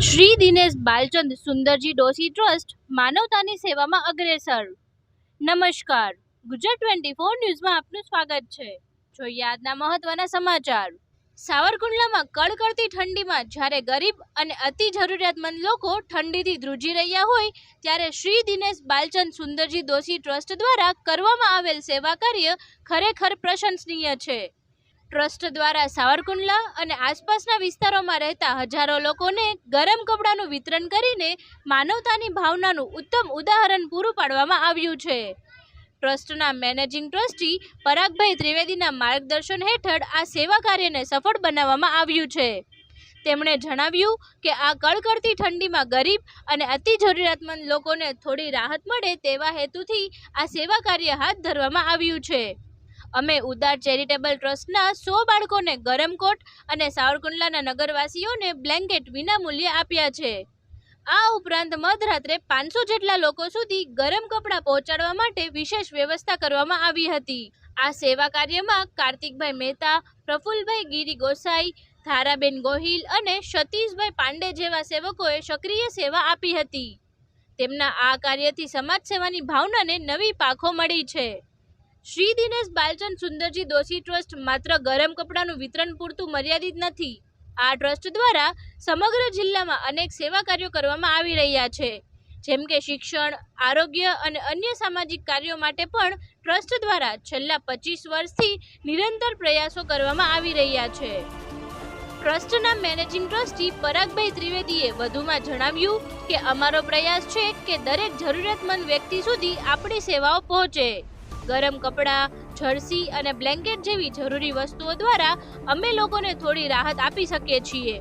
શ્રી દિનેશ બાલચંદ સુંદરજી ડોશી ટ્રસ્ટ માનવતાની સેવામાં અગ્રેસર। નમસ્કાર, ગુજરાત 24 ન્યૂઝમાં આપનું સ્વાગત છે। જોઈએ આજના મહત્વના સમાચાર। સાવરકુંડલામાં કડકડતી ઠંડીમાં જ્યારે ગરીબ અને અતિ જરૂરિયાતમંદ લોકો ઠંડીથી ધ્રુજી રહ્યા હોય ત્યારે શ્રી દિનેશ બાલચંદ સુંદરજી ડોશી ટ્રસ્ટ દ્વારા કરવામાં આવેલ સેવા કાર્ય ખરેખર પ્રશંસનીય છે। ટ્રસ્ટ દ્વારા સાવરકુંડલા અને આસપાસના વિસ્તારોમાં રહેતા હજારો લોકોને ગરમ કપડાનું વિતરણ કરીને માનવતાની ભાવનાનું ઉત્તમ ઉદાહરણ પૂરું પાડવામાં આવ્યું છે। ટ્રસ્ટના મેનેજિંગ ટ્રસ્ટી પરાગભાઈ ત્રિવેદીના માર્ગદર્શન હેઠળ આ સેવા કાર્યને સફળ બનાવવામાં આવ્યું છે। તેમણે જણાવ્યું કે આ કડકડતી ઠંડીમાં ગરીબ અને અતિ જરૂરિયાતમંદ લોકોને થોડી રાહત મળે તેવા હેતુથી આ સેવા કાર્ય હાથ ધરવામાં આવ્યું છે। અમે ઉદાર ચેરિટેબલ ટ્રસ્ટના 100 બાળકોને ગરમ કોટ અને સાવરકુંડલાના નગરવાસીઓને બ્લેન્કેટ વિનામૂલ્યે આપ્યા છે। આ ઉપરાંત મધરાત્રે 500 જેટલા લોકો સુધી ગરમ કપડાં પહોંચાડવા માટે વિશેષ વ્યવસ્થા કરવામાં આવી હતી। આ સેવા કાર્યમાં કાર્તિકભાઈ મહેતા, પ્રફુલભાઈ ગીરી ગોસાઈ, ધારાબેન ગોહિલ અને સતીશભાઈ પાંડે જેવા સેવકોએ સક્રિય સેવા આપી હતી। તેમના આ કાર્યથી સમાજ સેવાની ભાવનાને નવી પાંખો મળી છે। શ્રી દિનેશ બાલચંદ સુંદરજી ડોશી ટ્રસ્ટ માત્ર ગરમ કપડાનું વિતરણ પૂરતું મર્યાદિત નથી। આ ટ્રસ્ટ દ્વારા સમગ્ર જિલ્લામાં અનેક સેવા કાર્યો કરવામાં આવી રહ્યા છે, જેમ કે શિક્ષણ, આરોગ્ય અને અન્ય સામાજિક કાર્યો માટે પણ ટ્રસ્ટ દ્વારા છેલ્લા 25 વર્ષથી નિરંતર પ્રયાસો કરવામાં આવી રહ્યા છે। ટ્રસ્ટના મેનેજિંગ ટ્રસ્ટી પરાગભાઈ ત્રિવેદીએ વધુમાં જણાવ્યું કે અમારો પ્રયાસ છે કે દરેક જરૂરિયાતમંદ વ્યક્તિ સુધી આપણી સેવાઓ પહોંચે। ગરમ કપડાં, જર્સી અને બ્લેન્કેટ જેવી જરૂરી વસ્તુઓ દ્વારા અમે લોકોને થોડી રાહત આપી શકીએ છીએ।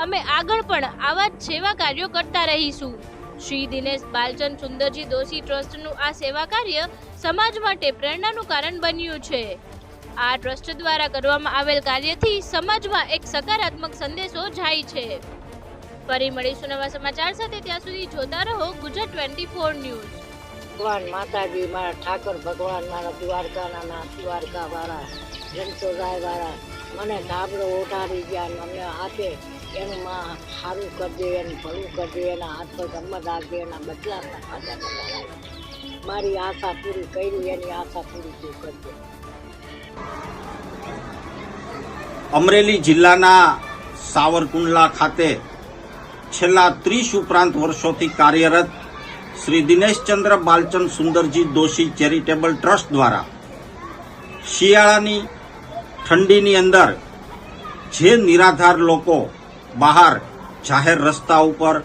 અમે આગળ પણ આવા જ સેવા કાર્યો કરતા રહીશું। શ્રી દિનેશ બાલચંદ સુંદરજી ડોશી ટ્રસ્ટનું આ સેવા કાર્ય સમાજ માટે પ્રેરણાનું કારણ બન્યું છે। આ ટ્રસ્ટ દ્વારા કરવામાં આવેલ કાર્યથી સમાજમાં એક સકારાત્મક સંદેશો જાય છે। ફરી મળીશું નવા સમાચાર સાથે, ત્યાં સુધી જોતા રહો ગુજરાત 24 ન્યૂઝ। ભગવાન માતાજી, મારા ઠાકોર ભગવાન, મારા દ્વારકા વાળા, રણછોડરાય વાળા મને ધાબળો ઓઢાડી ગયા અને અમને હાથે એનું માં સારું કરજે, એનું ભલું કરજે, એના હાથ પર ગમત આપજે, એના બદલામાં ખાધા મારી આશા પૂરી કરી, એની આશા પૂરી તું કરજે। અમરેલી જિલ્લાના સાવરકુંડલા ખાતે છેલ્લા 30 ઉપરાંત વર્ષોથી કાર્યરત શ્રી દિનેશચંદ્ર બાલચંદ સુંદરજી ડોશી ચેરિટેબલ ટ્રસ્ટ દ્વારા શિયાળાની ઠંડીની અંદર જે નિરાધાર લોકો બહાર જાહેર રસ્તા ઉપર,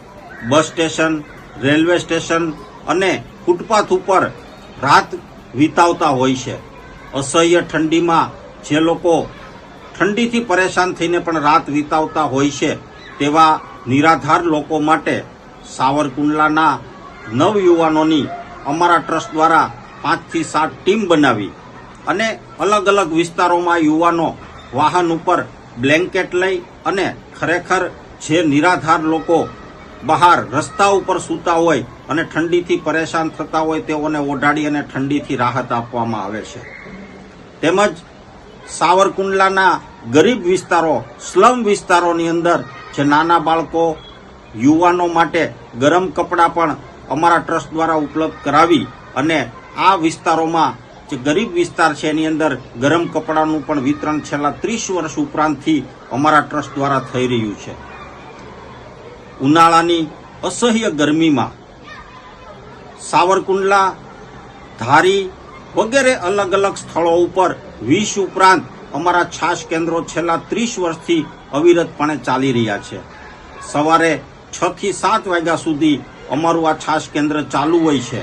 બસ સ્ટેશન, રેલવે સ્ટેશન અને ફૂટપાથ ઉપર રાત વિતાવતા હોય છે, અસહ્ય ઠંડીમાં જે લોકો ઠંડીથી પરેશાન થઈને પણ રાત વિતાવતા હોય છે, તેવા નિરાધાર લોકો માટે સાવરકુંડલાના નવયુવાનોની અમારા ટ્રસ્ટ દ્વારા 5 થી 7 ટીમ બનાવી અને અલગ અલગ વિસ્તારોમાં યુવાનો વાહન ઉપર બ્લેન્કેટ લઈ અને ખરેખર જે નિરાધાર લોકો બહાર રસ્તા ઉપર સૂતા હોય અને ઠંડીથી પરેશાન થતા હોય તેઓને ઓઢાડી અને ઠંડીથી રાહત આપવામાં આવે છે। તેમજ સાવરકુંડલાના ગરીબ વિસ્તારો, સ્લમ વિસ્તારોની અંદર જે નાના બાળકો, યુવાનો માટે ગરમ કપડાં પણ અમારા ટ્રસ્ટ દ્વારા ઉપલબ્ધ કરાવી અને આ વિસ્તારોમાં જે ગરીબ વિસ્તાર છે એની અંદર ગરમ કપડાનું પણ વિતરણ છેલ્લા 30 વર્ષ ઉપરાંતથી અમારા ટ્રસ્ટ દ્વારા થઈ રહ્યું છે। ઉનાળાની અસહ્ય ગરમીમાં સાવરકુંડલા, ધારી વગેરે અલગ અલગ સ્થળો ઉપર 20 ઉપરાંત અમારા છાશ કેન્દ્રો છેલ્લા 30 વર્ષથી અવિરતપણે ચાલી રહ્યા છે। સવારે 6 થી 7 વાગ્યા સુધી અમારું આ છાશ કેન્દ્ર ચાલુ હોય છે।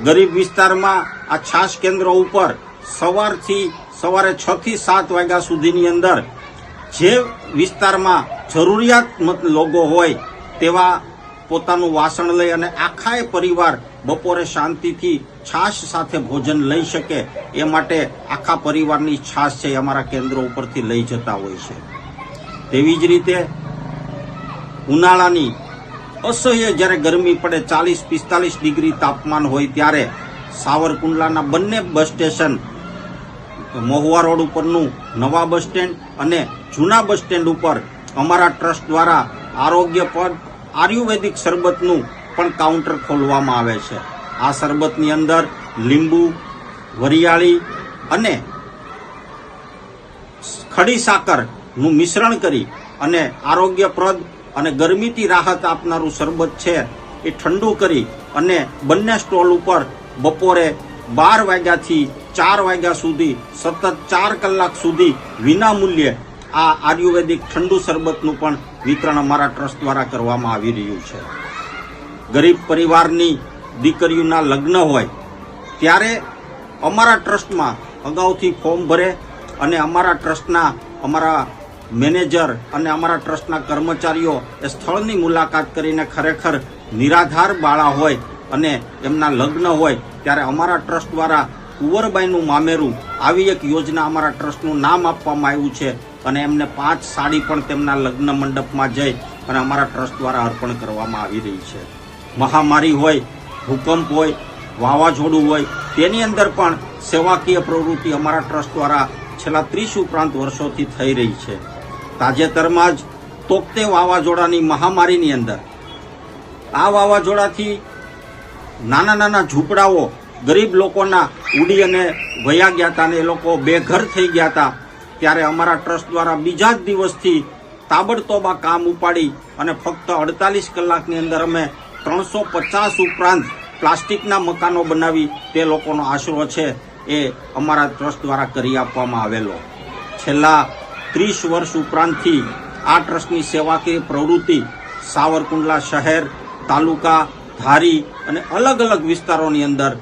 ગરીબ વિસ્તારમાં આ છાશ કેન્દ્ર ઉપર સવારે 6 થી 7 વાગ્યા સુધીની અંદર જે વિસ્તારમાં જરૂરિયાતમંદ લોકો હોય તેવા પોતાનું વાસણ લઈ અને આખાય પરિવાર બપોરે શાંતિથી છાશ સાથે ભોજન લઈ શકે એ માટે આખા પરિવારની છાશ છે અમારા કેન્દ્રો ઉપરથી લઈ જતા હોય છે। તેવી જ રીતે ઉનાળાની અસહ્ય જ્યારે ગરમી પડે, 40-45 ડિગ્રી તાપમાન હોય ત્યારે સાવરકુંડલાના બંને બસ સ્ટેશન, મહુવા રોડ ઉપરનું નવા બસ સ્ટેન્ડ અને જૂના બસ સ્ટેન્ડ ઉપર અમારા ટ્રસ્ટ દ્વારા આરોગ્ય પદ, આયુર્વેદિક શરબતનું પણ કાઉન્ટર ખોલવામાં આવે છે. આ શરબતની અંદર લીંબુ, વરિયાળી અને ખડી સાકરનું મિશ્રણ કરી અને આરોગ્યપ્રદ અને ગરમીથી રાહત આપનારું શરબત છે એ ઠંડુ કરી અને બંને સ્ટોલ ઉપર બપોરે 12 વાગ્યાથી 4 વાગ્યા સુધી સતત 4 કલાક સુધી વિના મૂલ્યે આ આયુર્વેદિક ઠંડુ શરબતનું પણ વિતરણ અમારા ટ્રસ્ટ દ્વારા કરવામાં આવી રહ્યું છે. ગરીબ પરિવારની દીકરીઓના લગ્ન હોય ત્યારે અમારા ટ્રસ્ટમાં અગાઉથી ફોર્મ ભરે અને અમારા ટ્રસ્ટના અમારા મેનેજર અને અમારા ટ્રસ્ટના કર્મચારીઓ એ સ્થળની મુલાકાત કરીને ખરેખર નિરાધાર બાળા હોય અને એમના લગ્ન હોય ત્યારે અમારા ટ્રસ્ટ દ્વારા કુંવરબાઈનું મામેરું આવી એક યોજના અમારા ટ્રસ્ટનું નામ આપવામાં આવ્યું છે અને એમને 5 સાડી પણ તેમના લગ્ન મંડપમાં જઈ અને અમારા ટ્રસ્ટ દ્વારા અર્પણ કરવામાં આવી રહી છે. મહામારી હોય, ભૂકંપ હોય, વાવાઝોડું હોય તેની અંદર પણ સેવાકીય પ્રવૃત્તિ અમારા ટ્રસ્ટ દ્વારા છેલ્લા 30 ઉપરાંત વર્ષોથી થઈ રહી છે. તાજેતરમાં જ તોકતે વાવાઝોડાની મહામારીની અંદર આ વાવાઝોડાથી નાના નાના ઝૂંપડાઓ ગરીબ લોકોના ઉડી અને વયા ગયા હતા અને એ લોકો બેઘર થઈ ગયા હતા. ત્યારે અમારા ટ્રસ્ટ દ્વારા બીજા જ દિવસથી તાબડતોબ આ કામ ઉપાડી અને ફક્ત 48 કલાકની અંદર અમે 350 ઉપરાંત પ્લાસ્ટિકના મકાનો બનાવી તે લોકોનો આશરો છે એ અમારા ટ્રસ્ટ દ્વારા કરી આપવામાં આવેલો. છેલ્લા 30 વર્ષ ઉપરાંતથી આ ટ્રસ્ટની સેવાકીય પ્રવૃત્તિ સાવરકુંડલા શહેર, તાલુકા, ધારી અને અલગ અલગ વિસ્તારોની અંદર